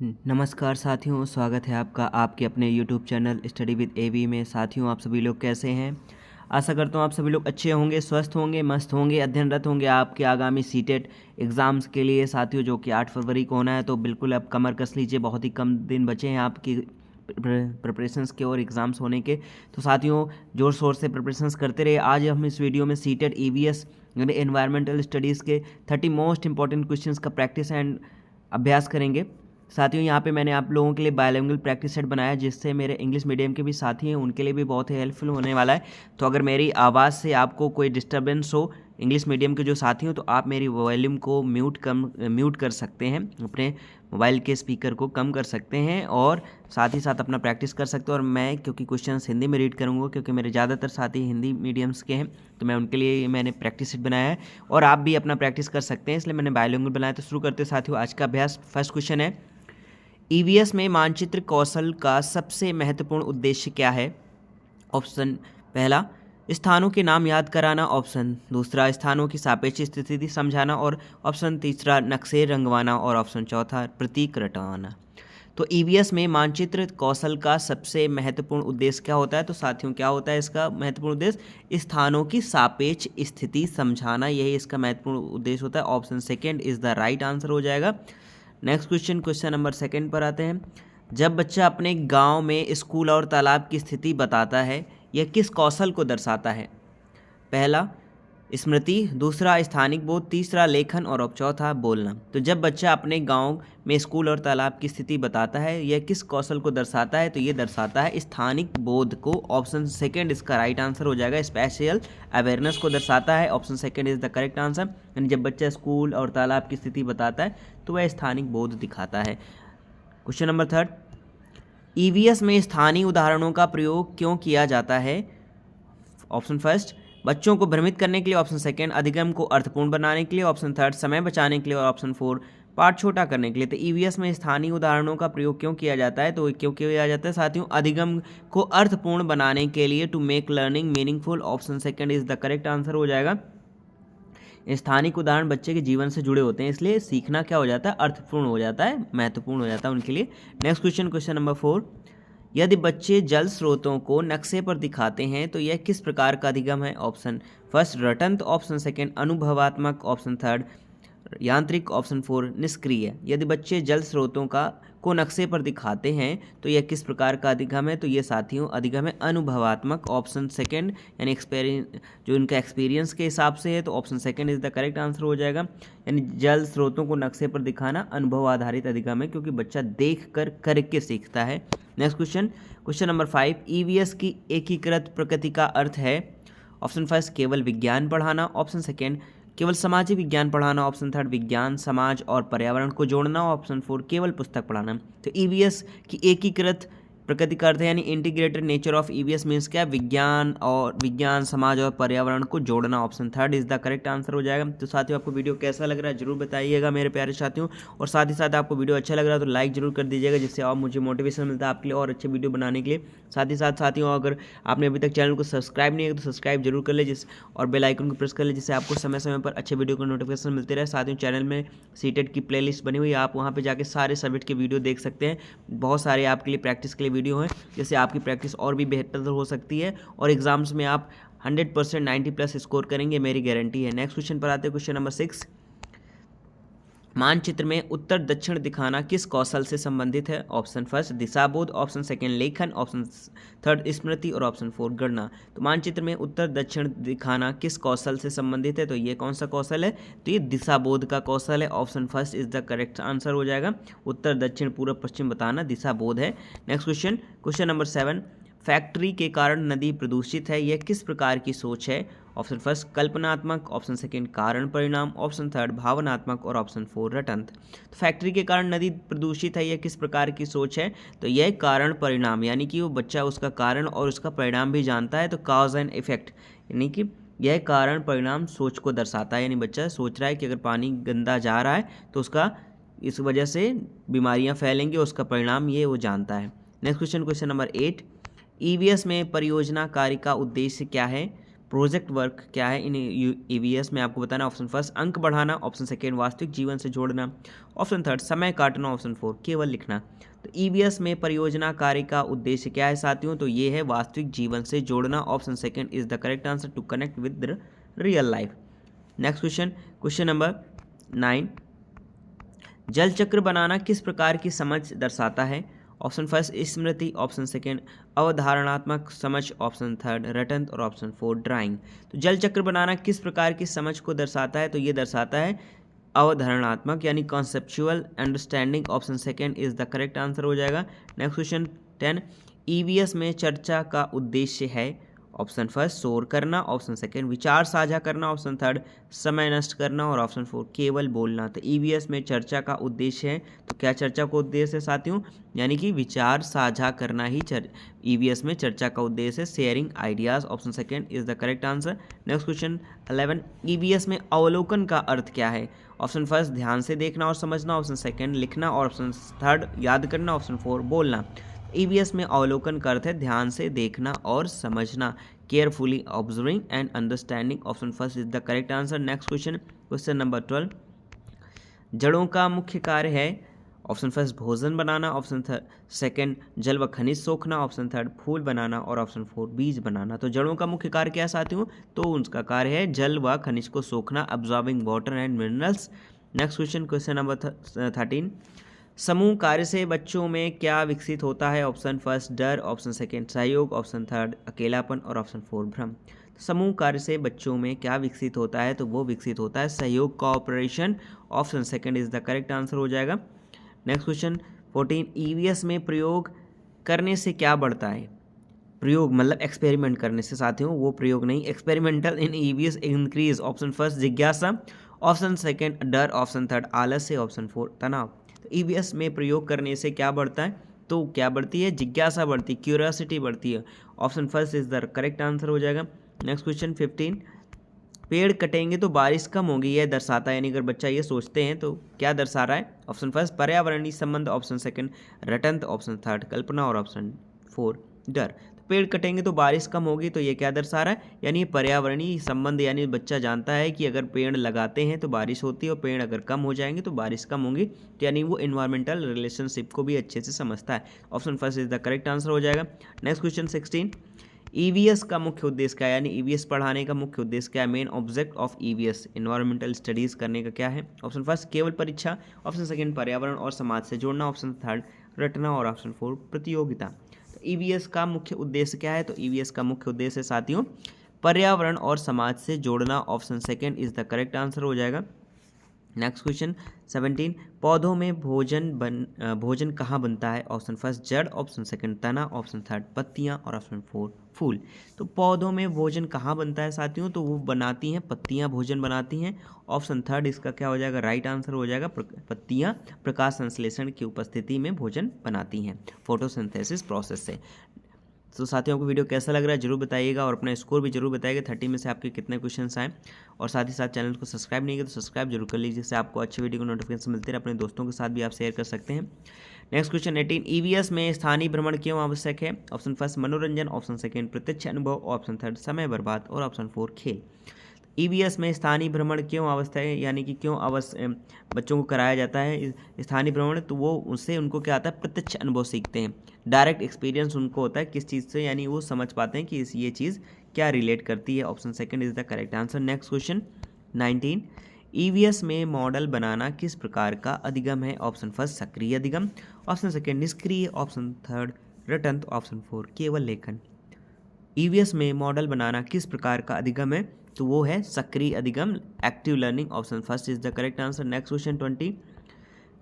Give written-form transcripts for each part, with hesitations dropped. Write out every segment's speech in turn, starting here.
नमस्कार साथियों, स्वागत है आपका आपके अपने YouTube चैनल स्टडी विद एवी में। साथियों, आप सभी लोग कैसे हैं? आशा करता हूँ आप सभी लोग अच्छे होंगे, स्वस्थ होंगे, मस्त होंगे, अध्ययनरत होंगे आपके आगामी सीटेट एग्ज़ाम्स के लिए। साथियों, जो कि 8 फरवरी को होना है, तो बिल्कुल अब कमर कस लीजिए। बहुत ही कम दिन बचे हैं आपकी प्रिपरेशंस के और एग्ज़ाम्स होने के। तो साथियों, ज़ोर शोर से प्रिपरेशंस करते रहे। आज हम इस वीडियो में सीटेट EVS यानी एनवायरमेंटल स्टडीज़ के 30 मोस्ट इंपॉर्टेंट क्वेश्चंस का प्रैक्टिस एंड अभ्यास करेंगे। साथियों, यहाँ पे मैंने आप लोगों के लिए बायलिंगुअल प्रैक्टिस सेट बनाया है, जिससे मेरे इंग्लिश मीडियम के भी साथी हैं उनके लिए भी बहुत ही हेल्पफुल होने वाला है। तो अगर मेरी आवाज़ से आपको कोई डिस्टर्बेंस हो इंग्लिश मीडियम के जो साथी हो, तो आप मेरी वॉल्यूम को म्यूट कर सकते हैं, अपने मोबाइल के स्पीकर को कम कर सकते हैं और साथ ही साथ अपना प्रैक्टिस कर सकते हो। और मैं क्योंकि क्वेश्चन हिंदी में रीड करूँगा, क्योंकि मेरे ज़्यादातर साथी हिंदी मीडियम्स के हैं, तो मैं उनके लिए मैंने प्रैक्टिस सेट बनाया है और आप भी अपना प्रैक्टिस कर सकते हैं, इसलिए मैंने बायलिंगुअल बनाया। तो शुरू करते हैं साथियों आज का अभ्यास। फर्स्ट क्वेश्चन है, EVS में मानचित्र कौशल का सबसे महत्वपूर्ण उद्देश्य क्या है? ऑप्शन पहला, स्थानों के नाम याद कराना। ऑप्शन दूसरा, स्थानों की सापेक्ष स्थिति समझाना। और ऑप्शन तीसरा, नक्शे रंगवाना। और ऑप्शन चौथा, प्रतीक रटवाना। तो EVS में मानचित्र कौशल का सबसे महत्वपूर्ण उद्देश्य क्या होता है? तो साथियों, क्या होता है इसका महत्वपूर्ण उद्देश्य? स्थानों की सापेक्ष स्थिति समझाना, यही इसका महत्वपूर्ण उद्देश्य होता है। Option second is the right answer हो जाएगा। नेक्स्ट क्वेश्चन नंबर सेकेंड पर आते हैं। जब बच्चा अपने गांव में स्कूल और तालाब की स्थिति बताता है, यह किस कौशल को दर्शाता है? पहला, स्मृति। दूसरा, स्थानिक बोध। तीसरा, लेखन। और चौथा, बोलना। तो जब बच्चा अपने गांव में स्कूल और तालाब की स्थिति बताता है, यह किस कौशल को दर्शाता है? तो ये दर्शाता है स्थानिक बोध को। ऑप्शन सेकेंड इसका राइट आंसर हो जाएगा। स्पेशल अवेयरनेस को दर्शाता है। Option second is the correct answer. यानी जब बच्चा स्कूल और तालाब की स्थिति बताता है, तो वह स्थानिक बोध दिखाता है। क्वेश्चन नंबर थर्ड, EVS में स्थानीय उदाहरणों का प्रयोग क्यों किया जाता है? ऑप्शन फर्स्ट, बच्चों को भ्रमित करने के लिए। ऑप्शन सेकेंड, अधिगम को अर्थपूर्ण बनाने के लिए। ऑप्शन थर्ड, समय बचाने के लिए। और ऑप्शन फोर, पाठ छोटा करने के लिए। तो EVS में स्थानीय उदाहरणों का प्रयोग क्यों किया जाता है? तो क्यों किया जाता है साथियों? अधिगम को अर्थपूर्ण बनाने के लिए, to make learning meaningful. Option second is the correct answer हो जाएगा। स्थानिक उदाहरण बच्चे के जीवन से जुड़े होते हैं, इसलिए सीखना क्या हो जाता है? अर्थपूर्ण हो जाता है, महत्वपूर्ण हो जाता है उनके लिए। नेक्स्ट क्वेश्चन नंबर 4, यदि बच्चे जल स्रोतों को नक्शे पर दिखाते हैं, तो यह किस प्रकार का अधिगम है? ऑप्शन फर्स्ट, रटंत। ऑप्शन सेकेंड, अनुभवात्मक। ऑप्शन थर्ड, यांत्रिक। ऑप्शन फोर, निष्क्रिय। यदि बच्चे जल स्रोतों को नक्शे पर दिखाते हैं, तो यह किस प्रकार का अधिगम है? तो ये साथियों अधिगम है अनुभवात्मक। ऑप्शन सेकेंड, यानी एक्सपीरियंस, जो इनका एक्सपीरियंस के हिसाब से है, तो option second is the correct answer हो जाएगा। यानी जल स्रोतों को नक्शे पर दिखाना अनुभव आधारित अधिगम है, क्योंकि बच्चा देख कर करके सीखता है। नेक्स्ट क्वेश्चन नंबर 5, EVS की एकीकृत प्रकृति का अर्थ है? ऑप्शन फर्स्ट, केवल विज्ञान पढ़ाना। ऑप्शन सेकेंड, केवल सामाजिक विज्ञान पढ़ाना। ऑप्शन थर्ड, विज्ञान, समाज और पर्यावरण को जोड़ना। ऑप्शन फोर, केवल पुस्तक पढ़ाना। तो EVS की एकीकृत प्रकृति का अर्थ है, यानी integrated nature of EVS means क्या? विज्ञान, समाज और पर्यावरण को जोड़ना। Option third is the correct answer हो जाएगा। तो साथियों, आपको वीडियो कैसा लग रहा है जरूर बताइएगा मेरे प्यारे साथियों। और साथ ही साथ आपको वीडियो अच्छा लग रहा है तो लाइक जरूर कर दीजिएगा, जिससे और मुझे मोटिवेशन मिलता है आपके लिए और अच्छे वीडियो बनाने के लिए। साथ ही साथ साथियों, अगर आपने अभी तक चैनल को सब्सक्राइब नहीं किया तो सब्सक्राइब जरूर कर ले, और बेल आइकन को प्रेस कर ले, जिससे आपको समय समय पर अच्छे वीडियो का नोटिफिकेशन मिलते रहे। साथियों, चैनल में सीटेट की प्लेलिस्ट बनी हुई है, आप वहाँ पे जाके सारे सब्जेक्ट के वीडियो देख सकते हैं। बहुत सारे आपके लिए प्रैक्टिस के लिए वीडियो हैं, जिससे आपकी प्रैक्टिस और भी बेहतर हो सकती है और एग्जाम्स में आप 100% 90+ स्कोर करेंगे, मेरी गारंटी है। नेक्स्ट क्वेश्चन पर आते हैं। क्वेश्चन नंबर 6, मानचित्र में उत्तर दक्षिण दिखाना किस कौशल से संबंधित है? ऑप्शन फर्स्ट, दिशाबोध। ऑप्शन सेकेंड, लेखन। ऑप्शन थर्ड, स्मृति। और ऑप्शन फोर, गणना। तो मानचित्र में उत्तर दक्षिण दिखाना किस कौशल से संबंधित है? तो ये कौन सा कौशल है? तो ये दिशाबोध का कौशल है। Option first is the correct answer हो जाएगा। उत्तर दक्षिण पूर्व पश्चिम बताना दिशाबोध है। नेक्स्ट क्वेश्चन नंबर 7, फैक्ट्री के कारण नदी प्रदूषित है, यह किस प्रकार की सोच है? ऑप्शन फर्स्ट, कल्पनात्मक। ऑप्शन सेकेंड, कारण परिणाम। ऑप्शन थर्ड, भावनात्मक। और ऑप्शन फोर, रटंत। तो फैक्ट्री के कारण नदी प्रदूषित है, यह किस प्रकार की सोच है? तो यह कारण परिणाम, यानी कि वो बच्चा उसका कारण और उसका परिणाम भी जानता है, तो कॉज एंड इफेक्ट, यानी कि यह कारण परिणाम सोच को दर्शाता है। यानी बच्चा सोच रहा है कि अगर पानी गंदा जा रहा है तो उसका इस वजह से बीमारियां फैलेंगी, उसका परिणाम ये वो जानता है। नेक्स्ट क्वेश्चन नंबर 8, EVS में परियोजना कार्य का उद्देश्य क्या है? प्रोजेक्ट वर्क क्या है इन ईवीएस में आपको बताना। ऑप्शन फर्स्ट अंक बढ़ाना, ऑप्शन सेकेंड वास्तविक जीवन से जोड़ना, ऑप्शन थर्ड समय काटना, ऑप्शन फोर केवल लिखना। तो ईवीएस में परियोजना कार्य का उद्देश्य क्या है साथियों, तो ये है वास्तविक जीवन से जोड़ना। Option second is the correct answer, to connect with real life. Next question, question number 9, जल चक्र बनाना किस प्रकार की समझ दर्शाता है। ऑप्शन फर्स्ट स्मृति, ऑप्शन सेकेंड अवधारणात्मक समझ, ऑप्शन थर्ड रटंत और ऑप्शन फोर ड्राइंग। तो जल चक्र बनाना किस प्रकार की समझ को दर्शाता है, तो ये दर्शाता है अवधारणात्मक यानी conceptual understanding. Option second is the correct answer हो जाएगा। नेक्स्ट क्वेश्चन 10, ईवीएस में चर्चा का उद्देश्य है। ऑप्शन फर्स्ट शोर करना, ऑप्शन सेकेंड विचार साझा करना, ऑप्शन थर्ड समय नष्ट करना और ऑप्शन फोर केवल बोलना। तो ईवीएस में चर्चा का उद्देश्य है, तो क्या चर्चा का उद्देश्य है साथियों, यानी कि विचार साझा करना ही ईवीएस में चर्चा का उद्देश्य है, sharing ideas. Option second is the correct answer. Next question 11, EVS में अवलोकन का अर्थ क्या है। ऑप्शन फर्स्ट ध्यान से देखना और समझना, ऑप्शन सेकेंड लिखना और ऑप्शन थर्ड याद करना, ऑप्शन फोर बोलना। ईवीएस में अवलोकन का अर्थ है ध्यान से देखना और समझना, carefully observing and understanding. Option first is the correct answer. Next question, question number 12, जड़ों का मुख्य कार्य है। ऑप्शन फर्स्ट भोजन बनाना, ऑप्शन सेकेंड जल व खनिज सोखना, ऑप्शन थर्ड फूल बनाना और ऑप्शन फोर बीज बनाना। तो जड़ों का मुख्य कार्य क्या है साथियों, तो उनका कार्य है जल व खनिज को सोखना, absorbing water and minerals. Next question, question number 13, समूह कार्य से बच्चों में क्या विकसित होता है। ऑप्शन फर्स्ट डर, ऑप्शन सेकेंड सहयोग, ऑप्शन थर्ड अकेलापन और ऑप्शन फोर भ्रम। समूह कार्य से बच्चों में क्या विकसित होता है, तो वो विकसित होता है सहयोग, cooperation. Option second is the correct answer हो जाएगा। नेक्स्ट क्वेश्चन 14, ईवीएस में प्रयोग करने से क्या बढ़ता है। प्रयोग मतलब एक्सपेरिमेंट करने से साथियों, वो प्रयोग नहीं, एक्सपेरिमेंटल इन ईवीएस इंक्रीज। ऑप्शन फर्स्ट जिज्ञासा, ऑप्शन सेकेंड डर, ऑप्शन थर्ड आलस्य, ऑप्शन फोर तनाव। तो ईवीएस में प्रयोग करने से क्या बढ़ता है, तो क्या बढ़ती है, जिज्ञासा बढ़ती है, क्यूरियोसिटी बढ़ती है। Option first is the correct answer हो जाएगा। नेक्स्ट क्वेश्चन 15, पेड़ कटेंगे तो बारिश कम होगी, यह दर्शाता है, यानी अगर बच्चा ये सोचते हैं तो क्या दर्शा रहा है। ऑप्शन फर्स्ट पर्यावरणीय संबंध, ऑप्शन सेकंड रटंत, ऑप्शन थर्ड कल्पना और ऑप्शन फोर डर। तो पेड़ कटेंगे तो बारिश कम होगी, तो ये क्या दर्शा रहा है, यानी पर्यावरणीय संबंध, यानी बच्चा जानता है कि अगर पेड़ लगाते हैं तो बारिश होती है और पेड़ अगर कम हो जाएंगे तो बारिश कम होगी, तो यानी वो इन्वायरमेंटल रिलेशनशिप को भी अच्छे से समझता है। Option first is the correct answer हो जाएगा। नेक्स्ट क्वेश्चन 16, ईवीएस का मुख्य उद्देश्य क्या है, यानी ईवीएस पढ़ाने का मुख्य उद्देश्य क्या है। Main object of EVS environmental studies करने का क्या है। ऑप्शन फर्स्ट केवल परीक्षा, ऑप्शन सेकंड पर्यावरण और समाज से जोड़ना, ऑप्शन थर्ड रटना और ऑप्शन फोर प्रतियोगिता। तो ईवीएस का मुख्य उद्देश्य क्या है, तो ईवीएस का मुख्य उद्देश्य साथियों पर्यावरण और समाज से जोड़ना। Option second is the correct answer हो जाएगा। नेक्स्ट क्वेश्चन 17, पौधों में भोजन कहाँ बनता है। ऑप्शन फर्स्ट जड़, ऑप्शन सेकंड तना, ऑप्शन थर्ड पत्तियाँ और ऑप्शन फोर फूल। तो पौधों में भोजन कहाँ बनता है साथियों, तो वो बनाती हैं पत्तियाँ भोजन बनाती हैं। ऑप्शन थर्ड इसका क्या हो जाएगा, राइट आंसर हो जाएगा, पत्तियाँ प्रकाश संश्लेषण की उपस्थिति में भोजन बनाती हैं फोटोसिंथेसिस प्रोसेस से। तो साथियों को वीडियो कैसा लग रहा है जरूर बताइएगा और अपना स्कोर भी जरूर बताइएगा, 30 में से आपके कितने क्वेश्चंस आए। और साथ ही साथ चैनल को सब्सक्राइब नहीं किया तो सब्सक्राइब जरूर कर लीजिए, जिससे आपको अच्छी वीडियो को नोटिफिकेशन मिलते रहे। अपने दोस्तों के साथ भी आप शेयर कर सकते हैं। नेक्स्ट क्वेश्चन 18, ईवीएस में स्थानीय भ्रमण क्यों आवश्यक है। ऑप्शन फर्स्ट मनोरंजन, ऑप्शन सेकेंड प्रत्यक्ष अनुभव, ऑप्शन थर्ड समय बर्बाद और ऑप्शन फोर खेल। ईवीएस में स्थानीय भ्रमण क्यों आवश्यक है, यानी कि क्यों बच्चों को कराया जाता है स्थानीय भ्रमण, तो वो उससे उनको क्या आता है, प्रत्यक्ष अनुभव सीखते हैं, डायरेक्ट एक्सपीरियंस उनको होता है किस चीज़ से, यानी वो समझ पाते हैं कि ये चीज़ क्या रिलेट करती है। Option second is the correct answer. Next question 19, EVS में मॉडल बनाना किस प्रकार का अधिगम है। ऑप्शन फर्स्ट सक्रिय अधिगम, ऑप्शन सेकंड निष्क्रिय, ऑप्शन थर्ड रटंत, ऑप्शन फोर केवल लेखन। ईवीएस में मॉडल बनाना किस प्रकार का अधिगम है, तो वो है सक्रिय अधिगम, active learning. Option first is the correct answer. Next question 20,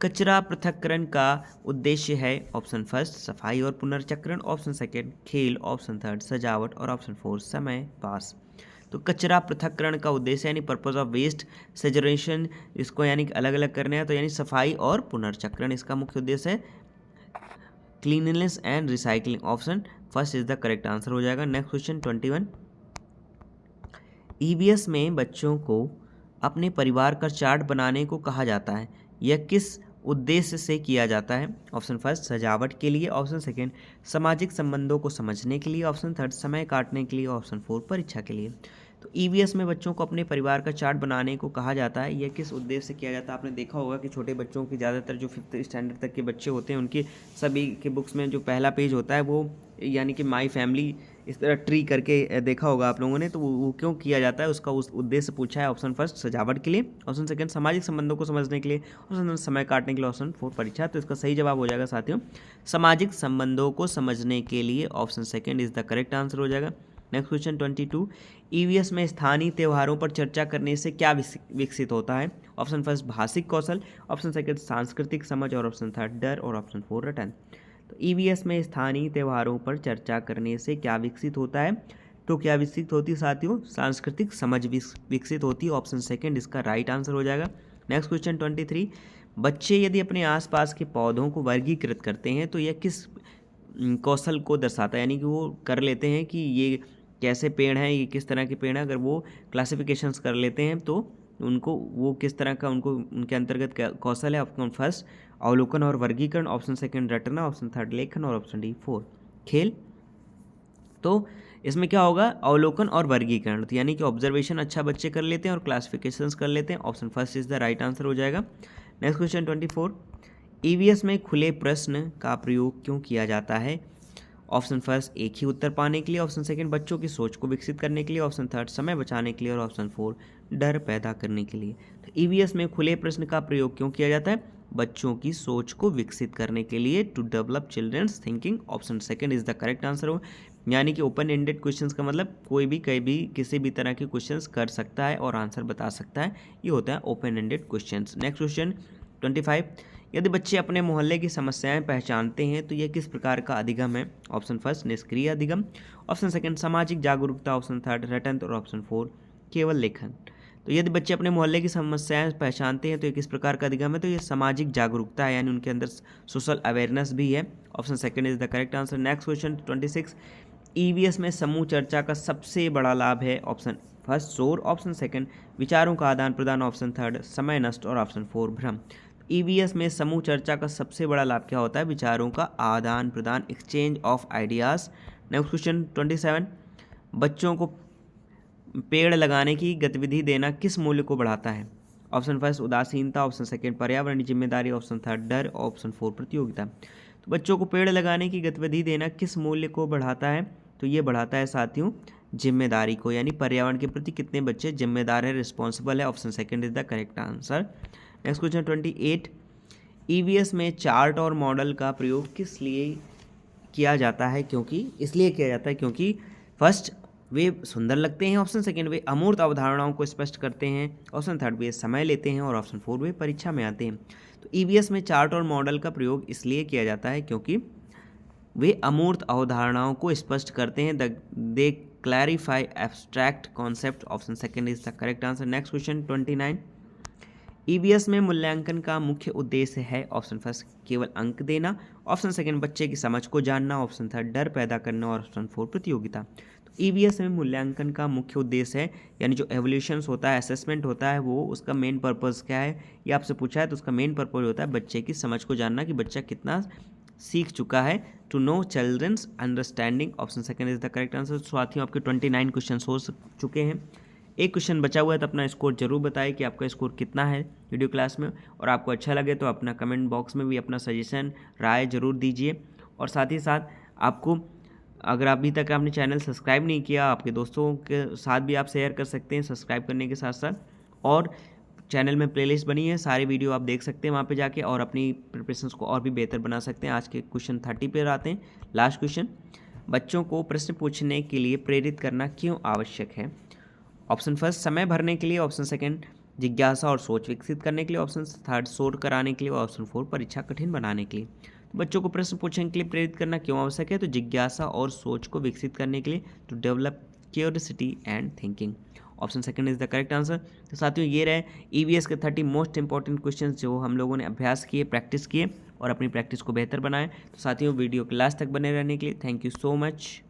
कचरा पृथक्करण का उद्देश्य है। ऑप्शन फर्स्ट सफाई और पुनर्चक्रण, ऑप्शन सेकेंड खेल, ऑप्शन थर्ड सजावट और ऑप्शन फोर समय पास। तो कचरा पृथक्करण का उद्देश्य यानी पर्पज ऑफ वेस्ट सेजरेशन, इसको यानी अलग अलग करने हैं, तो यानी सफाई और पुनर्चक्रण इसका मुख्य उद्देश्य है। Cleanliness and recycling, option first is the correct answer हो जाएगा। नेक्स्ट क्वेश्चन 21, ईवीएस में बच्चों को अपने परिवार का चार्ट बनाने को कहा जाता है, यह किस उद्देश्य से किया जाता है? ऑप्शन फर्स्ट सजावट के लिए, ऑप्शन सेकंड सामाजिक संबंधों को समझने के लिए, ऑप्शन थर्ड समय काटने के लिए, ऑप्शन फोर परीक्षा के लिए। तो ईवीएस में बच्चों को अपने परिवार का चार्ट बनाने को कहा जाता है। यह किस उद्देश्य से किया जाता है? आपने देखा होगा कि छोटे बच्चों की ज़्यादातर जो 5th स्टैंडर्ड तक के बच्चे होते हैं उनके सभी के बुक्स में जो पहला पेज होता है वो यानी कि माई फैमिली इस तरह ट्री करके देखा होगा आप लोगों ने। तो वो क्यों किया जाता है उसका उस उद्देश्य पूछा है। ऑप्शन फर्स्ट सजावट के लिए, ऑप्शन सेकंड सामाजिक संबंधों को समझने के लिए, ऑप्शन समय काटने के लिए, ऑप्शन फोर परीक्षा। तो इसका सही जवाब हो जाएगा साथियों सामाजिक संबंधों को समझने के लिए, option second is the correct answer हो जाएगा। नेक्स्ट क्वेश्चन 22, ईवीएस में स्थानीय त्योहारों पर चर्चा करने से क्या विकसित होता है? ऑप्शन फर्स्ट भाषिक कौशल, ऑप्शन सेकंड सांस्कृतिक समझ, और ऑप्शन थर्ड डर, और ऑप्शन फोर रटन। तो ईवीएस में स्थानीय त्योहारों पर चर्चा करने से क्या विकसित होता है? तो क्या विकसित होती है साथियों? सांस्कृतिक समझ विकसित होती है। ऑप्शन सेकंड इसका राइट आंसर हो जाएगा। नेक्स्ट क्वेश्चन 23, बच्चे यदि अपने आसपास के पौधों को वर्गीकृत करते हैं तो यह किस कौशल को दर्शाता है? यानी कि वो कर लेते हैं कि ये कैसे पेड़ हैं, ये किस तरह के पेड़ हैं, अगर वो क्लासिफिकेशंस कर लेते हैं तो उनको वो किस तरह का उनको उनके अंतर्गत कौशल है? ऑप्शन फर्स्ट अवलोकन और वर्गीकरण, ऑप्शन सेकंड रटना, ऑप्शन थर्ड लेखन, और ऑप्शन डी फोर खेल। तो इसमें क्या होगा? अवलोकन और वर्गीकरण। तो यानी कि ऑब्जर्वेशन अच्छा बच्चे कर लेते हैं और क्लासिफिकेशंस कर लेते हैं। Option first is the right answer हो जाएगा। नेक्स्ट क्वेश्चन 24, ईवीएस में खुले प्रश्न का प्रयोग क्यों किया जाता है? ऑप्शन फर्स्ट एक ही उत्तर पाने के लिए, ऑप्शन सेकंड बच्चों की सोच को विकसित करने के लिए, ऑप्शन थर्ड समय बचाने के लिए, और ऑप्शन फोर डर पैदा करने के लिए। तो ईवीएस में खुले प्रश्न का प्रयोग क्यों किया जाता है? बच्चों की सोच को विकसित करने के लिए, to develop children's thinking. Option second is the correct answer हो। यानी कि ओपन एंडेड क्वेश्चंस का मतलब कोई भी कहीं भी किसी भी तरह के क्वेश्चंस कर सकता है और आंसर बता सकता है, ये होता है open ended questions. Next question 25, यदि बच्चे अपने मोहल्ले की समस्याएं पहचानते हैं तो यह किस प्रकार का अधिगम है? ऑप्शन फर्स्ट निष्क्रिय अधिगम, ऑप्शन सेकंड सामाजिक जागरूकता, ऑप्शन थर्ड रटन, और ऑप्शन फोर केवल लेखन। तो यदि बच्चे अपने मोहल्ले की समस्याएं पहचानते हैं तो ये किस प्रकार का अधिगम है? तो ये सामाजिक जागरूकता है, यानी उनके अंदर सोशल अवेयरनेस भी है। Option second is the correct answer. Next question 26, EVS में समूह चर्चा का सबसे बड़ा लाभ है? ऑप्शन फर्स्ट शोर, ऑप्शन सेकंड विचारों का आदान प्रदान, ऑप्शन थर्ड समय नष्ट, और ऑप्शन फोर भ्रम। ईवीएस में समूह चर्चा का सबसे बड़ा लाभ क्या होता है? विचारों का आदान प्रदान, exchange of ideas. Next question 27, बच्चों को पेड़ लगाने की गतिविधि देना किस मूल्य को बढ़ाता है? ऑप्शन फर्स्ट उदासीनता, ऑप्शन सेकंड पर्यावरण जिम्मेदारी, ऑप्शन थर्ड डर, ऑप्शन फोर प्रतियोगिता। तो बच्चों को पेड़ लगाने की गतिविधि देना किस मूल्य को बढ़ाता है? तो ये बढ़ाता है साथियों जिम्मेदारी को, यानी पर्यावरण के प्रति कितने बच्चे जिम्मेदार है, रिस्पॉन्सिबल है। Option second is the correct answer. Next question 28, EVS में चार्ट और मॉडल का प्रयोग किस लिए किया जाता है? इसलिए किया जाता है क्योंकि फर्स्ट वे सुंदर लगते हैं, ऑप्शन सेकंड वे अमूर्त अवधारणाओं को स्पष्ट करते हैं, ऑप्शन थर्ड वे समय लेते हैं, और ऑप्शन फोर वे परीक्षा में आते हैं। तो ईवीएस में चार्ट और मॉडल का प्रयोग इसलिए किया जाता है क्योंकि वे अमूर्त अवधारणाओं को स्पष्ट करते हैं, they clarify abstract concept. Option second is the correct answer. Next question 29, EVS में मूल्यांकन का मुख्य उद्देश्य है? ऑप्शन फर्स्ट केवल अंक देना, ऑप्शन सेकंड बच्चे की समझ को जानना, ऑप्शन थर्ड डर पैदा करना, और ऑप्शन फोर प्रतियोगिता। तो ईवीएस में मूल्यांकन का मुख्य उद्देश्य है, यानी जो एवोल्यूशंस होता है, असेसमेंट होता है, वो उसका मेन पर्पज़ क्या है ये आपसे पूछा है। तो उसका मेन पर्पज़ होता है बच्चे की समझ को जानना कि बच्चा कितना सीख चुका है, to know children's understanding. Option second is the correct answer. साथियों आपके 29 क्वेश्चन हो चुके हैं, एक क्वेश्चन बचा हुआ है, तो अपना स्कोर जरूर बताएं कि आपका स्कोर कितना है वीडियो क्लास में। और आपको अच्छा लगे तो अपना कमेंट बॉक्स में भी अपना सजेशन राय जरूर दीजिए। और साथ ही साथ आपको अगर अभी तक आपने चैनल सब्सक्राइब नहीं किया, आपके दोस्तों के साथ भी आप शेयर कर सकते हैं सब्सक्राइब करने के साथ साथ। और चैनल में प्लेलिस्ट बनी है, सारे वीडियो आप देख सकते हैं वहाँ पे जाके, और अपनी प्रिपरेशंस को और भी बेहतर बना सकते हैं। आज के क्वेश्चन 30 पर आते हैं। लास्ट क्वेश्चन, बच्चों को प्रश्न पूछने के लिए प्रेरित करना क्यों आवश्यक है? ऑप्शन फर्स्ट समय भरने के लिए, ऑप्शन सेकंड जिज्ञासा और सोच विकसित करने के लिए, ऑप्शन थर्ड शोध कराने के लिए, और ऑप्शन फोर परीक्षा कठिन बनाने के लिए। तो बच्चों को प्रश्न पूछने के लिए प्रेरित करना क्यों आवश्यक है? तो जिज्ञासा और सोच को विकसित करने के लिए, to develop curiosity and thinking. Option second is the correct answer. तो साथियों ये रहे ईवीएस के 30 मोस्ट इंपॉर्टेंट क्वेश्चन जो हम लोगों ने अभ्यास किए, प्रैक्टिस किए और अपनी प्रैक्टिस को बेहतर बनाए। तो साथियों वीडियो के लास्ट तक बने रहने के लिए थैंक यू सो मच।